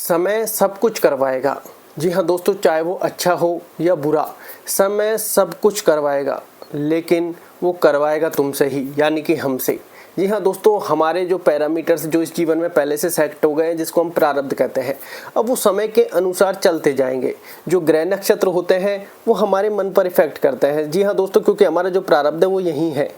समय सब कुछ करवाएगा। जी हाँ दोस्तों, चाहे वो अच्छा हो या बुरा, समय सब कुछ करवाएगा, लेकिन वो करवाएगा तुमसे ही, यानी कि हमसे। जी हाँ दोस्तों, हमारे जो पैरामीटर्स जो इस जीवन में पहले से सेट हो गए हैं, जिसको हम प्रारब्ध कहते हैं, अब वो समय के अनुसार चलते जाएंगे। जो ग्रह नक्षत्र होते हैं वो हमारे मन पर इफेक्ट करते हैं। जी हाँ दोस्तों, क्योंकि हमारा जो प्रारब्ध है वो यही है,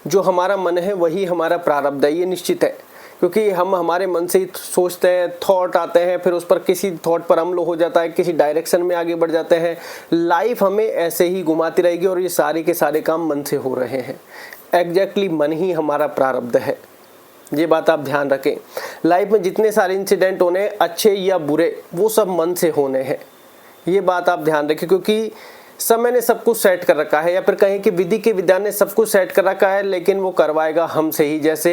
जो हमारा मन है वही हमारा प्रारब्ध है, ये निश्चित है। क्योंकि हम हमारे मन से ही सोचते हैं, थॉट आते हैं, फिर उस पर किसी थॉट पर अमल हो जाता है, किसी डायरेक्शन में आगे बढ़ जाते हैं। लाइफ हमें ऐसे ही घुमाती रहेगी और ये सारे के सारे काम मन से हो रहे हैं। एग्जैक्टली मन ही हमारा प्रारब्ध है, ये बात आप ध्यान रखें। लाइफ में जितने सारे इंसिडेंट होने हैं, अच्छे या बुरे, वो सब मन से होने हैं, ये बात आप ध्यान रखें। क्योंकि समय ने सब कुछ सेट कर रखा है, या फिर कहें कि विधि के विधान ने सब कुछ सेट कर रखा है, लेकिन वो करवाएगा हमसे ही। जैसे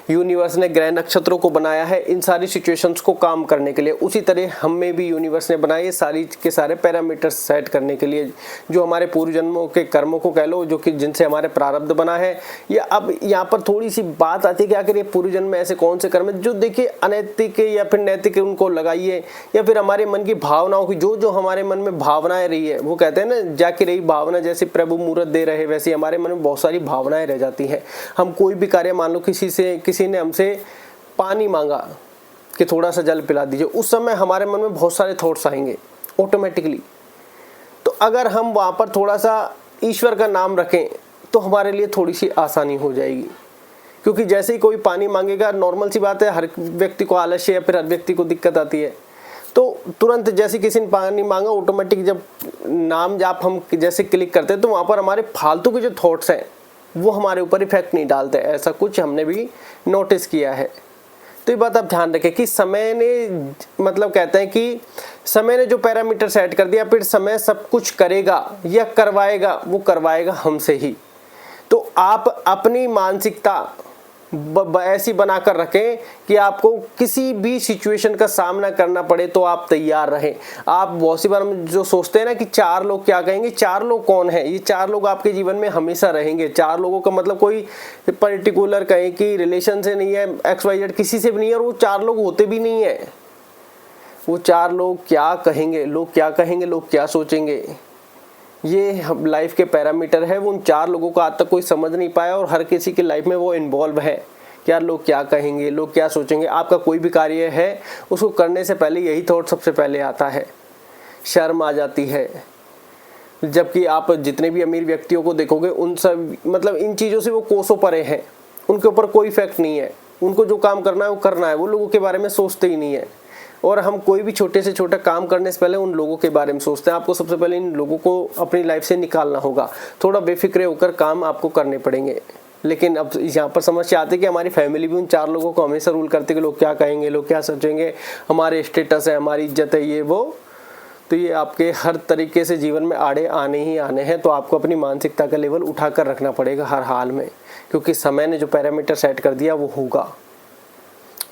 यूनिवर्स ने ग्रह नक्षत्रों को बनाया है इन सारी सिचुएशंस को काम करने के लिए, उसी तरह हमें भी यूनिवर्स ने बनाए सारी के सारे पैरामीटर्स सेट करने के लिए, जो हमारे पूर्व जन्मों के कर्मों को कह लो, जो कि जिनसे हमारे प्रारब्ध बना है। या अब यहाँ पर थोड़ी सी बात आती है कि आखिर ये पूर्व जन्म में ऐसे कौन से कर्म है जो देखिए अनैतिक या फिर नैतिक, उनको लगाइए, या फिर हमारे मन की भावनाओं की जो हमारे मन में भावनाएं रही है, वो कहते हैं ना, जाके रही भावना जैसे प्रभु मूर्त दे रहे, वैसे हमारे मन में बहुत सारी भावनाएं रह जाती हैं। हम कोई भी कार्य, मान लो किसी ने हमसे पानी मांगा कि थोड़ा सा जल पिला दीजिए, उस समय हमारे मन में बहुत सारे थॉट्स आएंगे ऑटोमेटिकली। तो अगर हम वहाँ पर थोड़ा सा ईश्वर का नाम रखें तो हमारे लिए थोड़ी सी आसानी हो जाएगी। क्योंकि जैसे ही कोई पानी मांगेगा, नॉर्मल सी बात है, हर व्यक्ति को आलस्य या फिर हर व्यक्ति को दिक्कत आती है, तो तुरंत जैसे किसी ने पानी मांगा, ऑटोमेटिक जब नाम जाप हम जैसे क्लिक करते हैं तो वहाँ पर हमारे फालतू के जो थॉट्स हैं वो हमारे ऊपर इफेक्ट नहीं डालते। ऐसा कुछ हमने भी नोटिस किया है। तो ये बात आप ध्यान रखें कि समय ने, मतलब कहते हैं कि समय ने जो पैरामीटर सेट कर दिया, फिर समय सब कुछ करेगा या करवाएगा, वो करवाएगा हमसे ही। तो आप अपनी मानसिकता ऐसी बनाकर रखें कि आपको किसी भी सिचुएशन का सामना करना पड़े तो आप तैयार रहें। आप बहुत सी बार हम जो सोचते हैं ना कि चार लोग क्या कहेंगे, चार लोग कौन है? ये चार लोग आपके जीवन में हमेशा रहेंगे। चार लोगों का मतलब कोई पर्टिकुलर कहें कि रिलेशन से नहीं है, XYZ किसी से भी नहीं है, और वो चार लोग होते भी नहीं है। वो चार लोग क्या कहेंगे, लोग क्या कहेंगे, लोग क्या सोचेंगे, ये लाइफ के पैरामीटर है। वो उन चार लोगों को आज तक कोई समझ नहीं पाया, और हर किसी की लाइफ में वो इन्वॉल्व है। क्या लोग क्या कहेंगे, लोग क्या सोचेंगे। आपका कोई भी कार्य है, उसको करने से पहले यही थॉट सबसे पहले आता है, शर्म आ जाती है। जबकि आप जितने भी अमीर व्यक्तियों को देखोगे, उन सब, मतलब इन चीज़ों से वो कोसों परे हैं, उनके ऊपर कोई इफेक्ट नहीं है। उनको जो काम करना है वो करना है, वो लोगों के बारे में सोचते ही नहीं है। और हम कोई भी छोटे से छोटा काम करने से पहले उन लोगों के बारे में सोचते हैं। आपको सबसे पहले इन लोगों को अपनी लाइफ से निकालना होगा, थोड़ा बेफिक्रे होकर काम आपको करने पड़ेंगे। लेकिन अब यहाँ पर समस्या आती है कि हमारी फैमिली भी उन चार लोगों को हमेशा रूल करती है कि लोग क्या कहेंगे, लोग क्या सोचेंगे, हमारे स्टेटस है, हमारी इज्जत है, ये वो। तो ये आपके हर तरीके से जीवन में आड़े आने ही आने हैं। तो आपको अपनी मानसिकता का लेवल उठा कर रखना पड़ेगा हर हाल में, क्योंकि समय ने जो पैरामीटर सेट कर दिया वो होगा,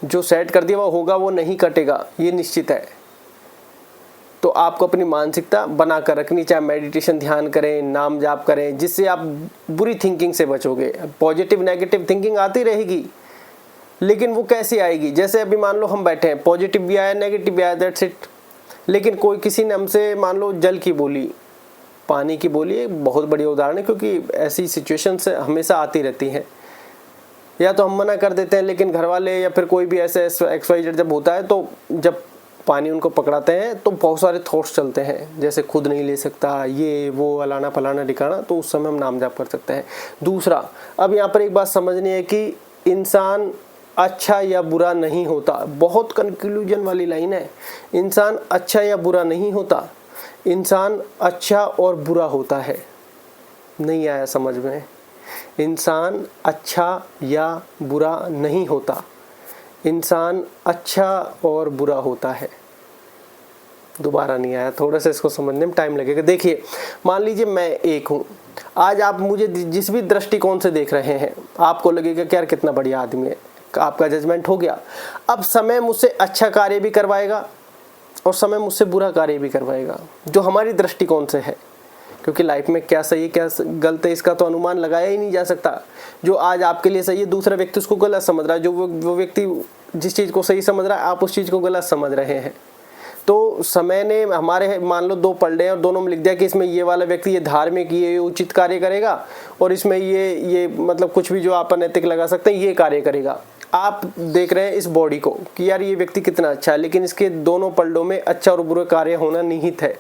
जो सेट कर दिया वो होगा, वो नहीं कटेगा, ये निश्चित है। तो आपको अपनी मानसिकता बना कर रखनी, चाहे मेडिटेशन, ध्यान करें, नाम जाप करें, जिससे आप बुरी थिंकिंग से बचोगे। पॉजिटिव नेगेटिव थिंकिंग आती रहेगी, लेकिन वो कैसे आएगी? जैसे अभी मान लो हम बैठे हैं, पॉजिटिव भी आया, नेगेटिव भी आया, दैट्स इट। लेकिन कोई किसी ने हमसे मान लो जल की बोली, पानी की बोली, एक बहुत बड़ी उदाहरण है, क्योंकि ऐसी सिचुएशंस हमेशा आती रहती हैं। या तो हम मना कर देते हैं, लेकिन घर वाले या फिर कोई भी ऐसे XYZ जब होता है, तो जब पानी उनको पकड़ाते हैं तो बहुत सारे थॉट्स चलते हैं, जैसे खुद नहीं ले सकता, ये वो, अलाना फलाना ठिकाना। तो उस समय हम नाम जाप कर सकते हैं। दूसरा, अब यहाँ पर एक बात समझनी है कि इंसान अच्छा या बुरा नहीं होता। बहुत कंक्लूजन वाली लाइन है। इंसान अच्छा या बुरा नहीं होता, इंसान अच्छा और बुरा होता है। नहीं आया समझ में? इंसान अच्छा या बुरा नहीं होता, इंसान अच्छा और बुरा होता है। दोबारा नहीं आया, थोड़ा सा इसको समझने में टाइम लगेगा। देखिए, मान लीजिए मैं एक हूँ, आज आप मुझे जिस भी दृष्टिकोण से देख रहे हैं, आपको लगेगा कि यार कितना बढ़िया आदमी है, आपका जजमेंट हो गया। अब समय मुझसे अच्छा कार्य भी करवाएगा और समय मुझसे बुरा कार्य भी करवाएगा, जो हमारी दृष्टिकोण से है। क्योंकि लाइफ में क्या सही है क्या गलत है, इसका तो अनुमान लगाया ही नहीं जा सकता। जो आज आपके लिए सही है, दूसरा व्यक्ति उसको गलत समझ रहा है। जो वो व्यक्ति जिस चीज़ को सही समझ रहा है, आप उस चीज़ को गलत समझ रहे हैं। तो समय ने हमारे मान लो 2 पलड़े हैं और दोनों में लिख दिया कि इसमें ये वाला व्यक्ति ये धार्मिक, ये उचित कार्य करेगा, और इसमें ये मतलब कुछ भी जो आप अनैतिक लगा सकते हैं ये कार्य करेगा। आप देख रहे हैं इस बॉडी को कि यार ये व्यक्ति कितना अच्छा है, लेकिन इसके दोनों पलड़ों में अच्छा और बुरा कार्य होना निहित है।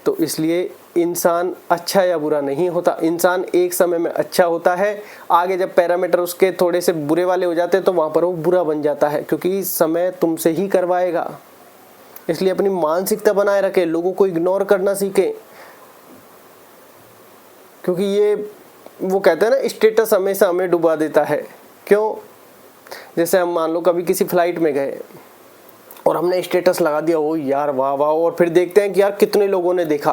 तो इसलिए इंसान अच्छा या बुरा नहीं होता, इंसान एक समय में अच्छा होता है, आगे जब पैरामीटर उसके थोड़े से बुरे वाले हो जाते हैं तो वहाँ पर वो बुरा बन जाता है, क्योंकि समय तुमसे ही करवाएगा। इसलिए अपनी मानसिकता बनाए रखें, लोगों को इग्नोर करना सीखें, क्योंकि ये वो कहते हैं ना स्टेटस हमेशा हमें डुबा देता है। क्यों? जैसे हम मान लो कभी किसी फ्लाइट में गए और हमने स्टेटस लगा दिया, ओ यार वाह वाह, और फिर देखते हैं कि यार कितने लोगों ने देखा,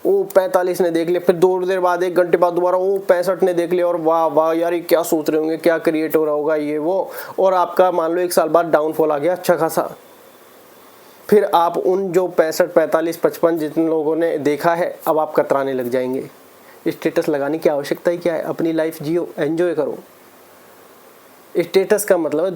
ओ 45 ने देख लिया, फिर 2 देर बाद 1 घंटे बाद दोबारा ओ 65 ने देख लिया, और वाह वाह यार ये क्या सोच रहे होंगे, क्या क्रिएट हो रहा होगा ये वो, और आपका मान लो 1 साल बाद डाउनफॉल आ गया अच्छा खासा। फिर आप उन जो 65, 45, 55 जितने लोगों ने देखा है अब आप कतराने लग जाएंगे। स्टेटस लगाने की आवश्यकता ही क्या है? अपनी लाइफ जियो, एंजॉय करो। स्टेटस का मतलब है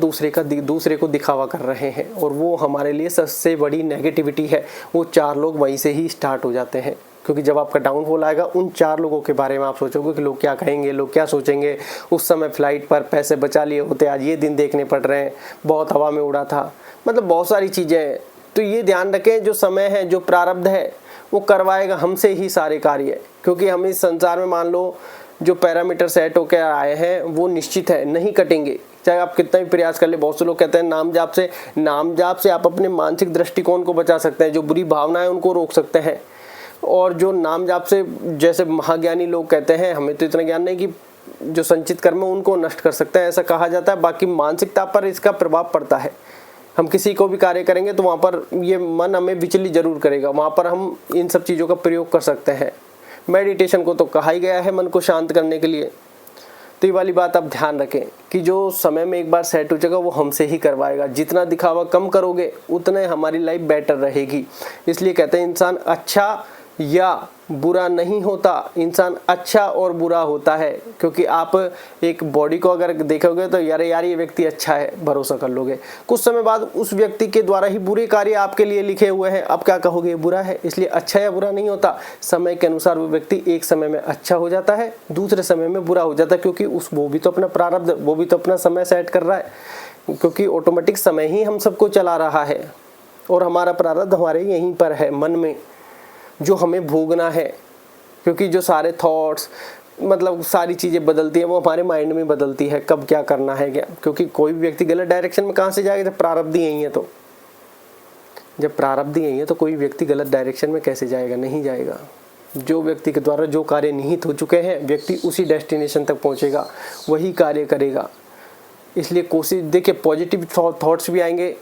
दूसरे को दिखावा कर रहे हैं, और वो हमारे लिए सबसे बड़ी नेगेटिविटी है। वो 4 लोग वहीं से ही स्टार्ट हो जाते हैं, क्योंकि जब आपका डाउनफॉल आएगा उन 4 लोगों के बारे में आप सोचोगे कि लोग क्या कहेंगे, लोग क्या सोचेंगे। उस समय फ्लाइट पर पैसे बचा लिए होते, आज ये दिन देखने पड़ रहे हैं, बहुत हवा में उड़ा था, मतलब बहुत सारी चीज़ें हैं। तो ये ध्यान रखें, जो समय है, जो प्रारब्ध है, वो करवाएगा हमसे ही सारे कार्य, क्योंकि हम इस संसार में मान लो जो पैरामीटर सेट होकर आए हैं वो निश्चित है, नहीं कटेंगे, चाहे आप कितना भी प्रयास कर ले। बहुत से लोग कहते हैं नाम जाप से आप अपने मानसिक दृष्टिकोण को बचा सकते हैं, जो बुरी भावनाएं उनको रोक सकते हैं। और जो नाम जाप से, जैसे महाज्ञानी लोग कहते हैं, हमें तो इतना ज्ञान नहीं, कि जो संचित कर्म है उनको नष्ट कर सकते हैं, ऐसा कहा जाता है। बाकी मानसिकता पर इसका प्रभाव पड़ता है। हम किसी को भी कार्य करेंगे तो वहाँ पर ये मन हमें विचलित जरूर करेगा, वहाँ पर हम इन सब चीज़ों का प्रयोग कर सकते हैं। मेडिटेशन को तो कहा ही गया है मन को शांत करने के लिए। तो ये वाली बात आप ध्यान रखें कि जो समय में एक बार सेट हो जाएगा वो हमसे ही करवाएगा। जितना दिखावा कम करोगे उतने हमारी लाइफ बेटर रहेगी। इसलिए कहते हैं इंसान अच्छा या बुरा नहीं होता, इंसान अच्छा और बुरा होता है। क्योंकि आप एक बॉडी को अगर देखोगे तो यार ये व्यक्ति अच्छा है, भरोसा कर लोगे। कुछ समय बाद उस व्यक्ति के द्वारा ही बुरे कार्य आपके लिए लिखे हुए हैं, अब क्या कहोगे, ये बुरा है। इसलिए अच्छा या बुरा नहीं होता, समय के अनुसार वो व्यक्ति एक समय में अच्छा हो जाता है, दूसरे समय में बुरा हो जाता है, क्योंकि वो भी तो अपना प्रारब्ध, वो भी तो अपना समय सेट कर रहा है। क्योंकि ऑटोमेटिक समय ही हम सबको चला रहा है, और हमारा प्रारब्ध हमारे यहीं पर है, मन में, जो हमें भोगना है। क्योंकि जो सारे थॉट्स, मतलब सारी चीज़ें बदलती हैं, वो हमारे माइंड में बदलती है, कब क्या करना है क्या। क्योंकि कोई भी व्यक्ति गलत डायरेक्शन में कहाँ से जाएगा, जब प्रारब्ध ही यही है। तो जब प्रारब्ध ही यही है तो कोई व्यक्ति गलत डायरेक्शन में कैसे जाएगा, नहीं जाएगा। जो व्यक्ति के द्वारा जो कार्य निहित हो चुके हैं, व्यक्ति उसी डेस्टिनेशन तक पहुँचेगा, वही कार्य करेगा। इसलिए कोशिश, देखिए पॉजिटिव थॉट्स भी आएंगे,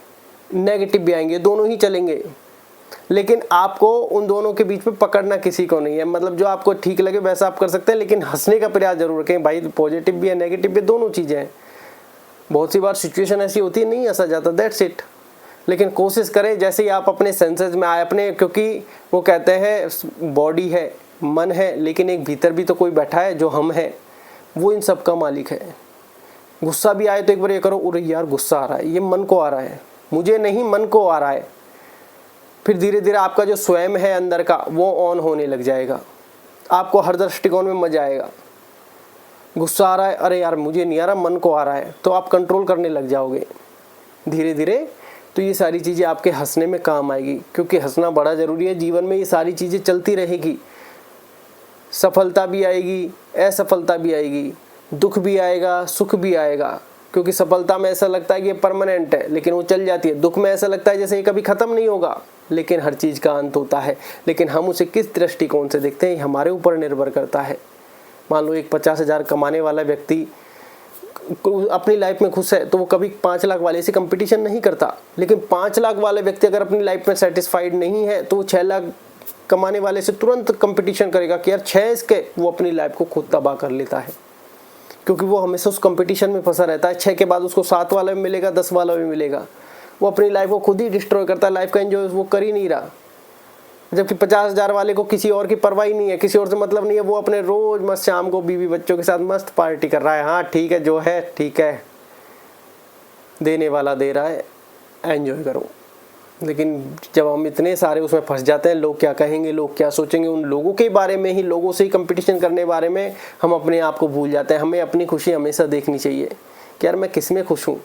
नेगेटिव भी आएंगे, दोनों ही चलेंगे, लेकिन आपको उन दोनों के बीच में पकड़ना किसी को नहीं है। मतलब जो आपको ठीक लगे वैसा आप कर सकते हैं, लेकिन हंसने का प्रयास जरूर रखें। भाई पॉजिटिव भी है, नेगेटिव भी, दोनों चीज़ें हैं। बहुत सी बार सिचुएशन ऐसी होती है, नहीं हंसा जाता, दैट्स इट। लेकिन कोशिश करें जैसे ही आप अपने सेंसेस में आए अपने, क्योंकि वो कहते हैं बॉडी है, मन है, लेकिन एक भीतर भी तो कोई बैठा है जो हम हैं, वो इन सब का मालिक है। गुस्सा भी आए तो एक बार ये करो, अरे यार गुस्सा आ रहा है, ये मन को आ रहा है, मुझे नहीं, मन को आ रहा है। फिर धीरे धीरे आपका जो स्वयं है अंदर का, वो ऑन होने लग जाएगा, आपको हर दृष्टिकोण में मजा आएगा। गुस्सा आ रहा है, अरे यार मुझे नहीं आ रहा, मन को आ रहा है, तो आप कंट्रोल करने लग जाओगे धीरे धीरे। तो ये सारी चीज़ें आपके हंसने में काम आएगी, क्योंकि हंसना बड़ा ज़रूरी है जीवन में। ये सारी चीज़ें चलती रहेगी, सफलता भी आएगी, असफलता भी आएगी, दुख भी आएगा, सुख भी आएगा। क्योंकि सफलता में ऐसा लगता है कि ये परमानेंट है, लेकिन वो चल जाती है। दुख में ऐसा लगता है जैसे ये कभी ख़त्म नहीं होगा, लेकिन हर चीज़ का अंत होता है। लेकिन हम उसे किस दृष्टिकोण से देखते हैं, हमारे ऊपर निर्भर करता है। मान लो एक 50,000 कमाने वाला व्यक्ति अपनी लाइफ में खुश है, तो वो कभी 5 लाख वाले से कंपटीशन नहीं करता। लेकिन 5 लाख वाले व्यक्ति अगर अपनी लाइफ में सेटिस्फाइड नहीं है, तो वो 6 लाख कमाने वाले से तुरंत कंपटीशन करेगा कि यार 6 इसके, वो अपनी लाइफ को खुद तबाह कर लेता है। क्योंकि वो हमेशा उस कंपटीशन में फंसा रहता है। 6 के बाद उसको 7 वाला भी मिलेगा, 10 वाला भी मिलेगा। वो अपनी लाइफ को खुद ही डिस्ट्रॉय करता है, लाइफ का एंजॉय वो कर ही नहीं रहा। जबकि 50,000 वाले को किसी और की परवाह ही नहीं है, किसी और से मतलब नहीं है, वो अपने रोज मस्त शाम को बीवी बच्चों के साथ मस्त पार्टी कर रहा है। हाँ ठीक है, जो है ठीक है, देने वाला दे रहा है, एंजॉय करो। लेकिन जब हम इतने सारे उसमें फंस जाते हैं, लोग क्या कहेंगे, लोग क्या सोचेंगे, उन लोगों के बारे में ही, लोगों से ही कंपटीशन करने बारे में हम अपने आप को भूल जाते हैं। हमें अपनी खुशी हमेशा देखनी चाहिए कि यार मैं किस में खुश हूँ।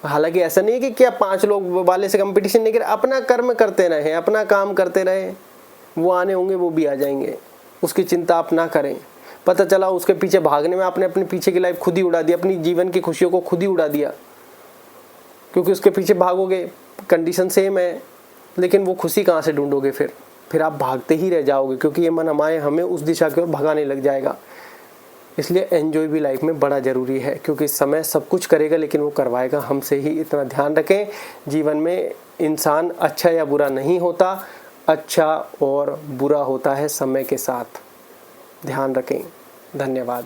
हालांकि ऐसा नहीं है कि क्या 5 लोग वाले से कंपटीशन नहीं करें, अपना कर्म करते रहें, अपना काम करते रहें, वो आने होंगे वो भी आ जाएंगे, उसकी चिंता आप ना करें। पता चला उसके पीछे भागने में आपने अपने पीछे की लाइफ खुद ही उड़ा दी, अपनी जीवन की खुशियों को खुद ही उड़ा दिया, क्योंकि उसके पीछे भागोगे, कंडीशन सेम है, लेकिन वो खुशी कहाँ से ढूंढोगे? फिर आप भागते ही रह जाओगे, क्योंकि ये मन हमें उस दिशा की ओर भगाने लग जाएगा। इसलिए एंजॉय भी लाइफ में बड़ा ज़रूरी है, क्योंकि समय सब कुछ करेगा लेकिन वो करवाएगा हमसे ही। इतना ध्यान रखें, जीवन में इंसान अच्छा या बुरा नहीं होता, अच्छा और बुरा होता है समय के साथ। ध्यान रखें। धन्यवाद।